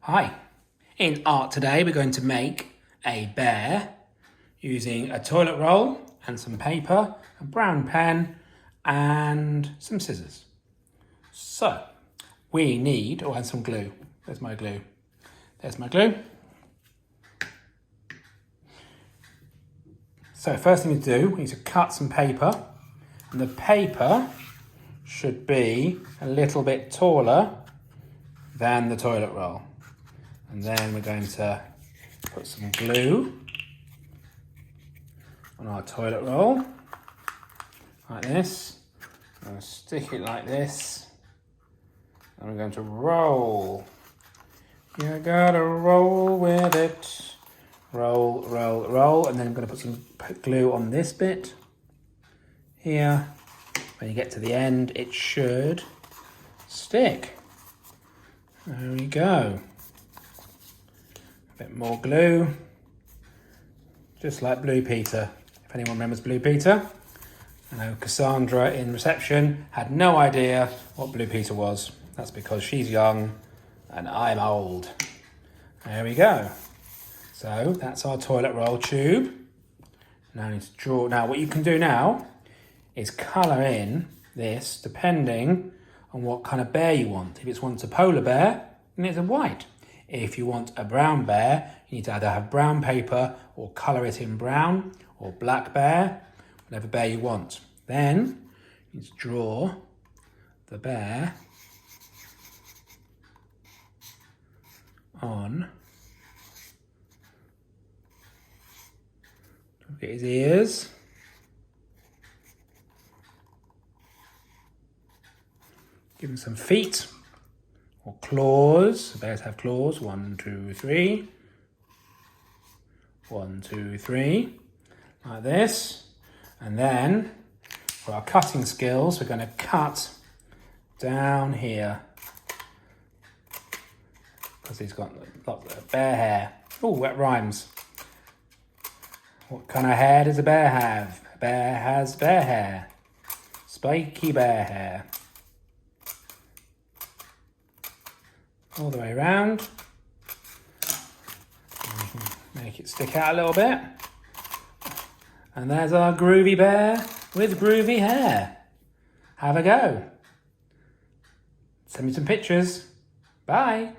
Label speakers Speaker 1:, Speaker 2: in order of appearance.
Speaker 1: Hi, in art today we're going to make a bear using a toilet roll and some paper, a brown pen and some scissors. So we need, and some glue. There's my glue. There's my glue. So first thing to do, we need to cut some paper, and the paper should be a little bit taller than the toilet roll. And then we're going to put some glue on our toilet roll, like this. I'm going to stick it like this, and we're going to roll. You gotta roll with it. Roll, roll, roll, and then I'm going to put some glue on this bit here. When you get to the end, it should stick. There we go. A bit more glue, just like Blue Peter. If anyone remembers Blue Peter. I know Cassandra in reception had no idea what Blue Peter was. That's because she's young and I'm old. There we go. So that's our toilet roll tube. Now I need to draw. Now what you can do now is colour in this depending on what kind of bear you want. If it's a polar bear, then it's a white. If you want a brown bear, you need to either have brown paper or colour it in brown, or black bear, whatever bear you want. Then you need to draw the bear on. Look at his ears. Give him some feet. Or claws. The bears have claws. 1, 2, 3. 1, 2, 3. Like this. And then, for our cutting skills, we're going to cut down here. Because he's got lots of bear hair. Oh, that rhymes. What kind of hair does a bear have? A bear has bear hair. Spiky bear hair. All the way around. Make it stick out a little bit. And there's our groovy bear with groovy hair. Have a go. Send me some pictures. Bye.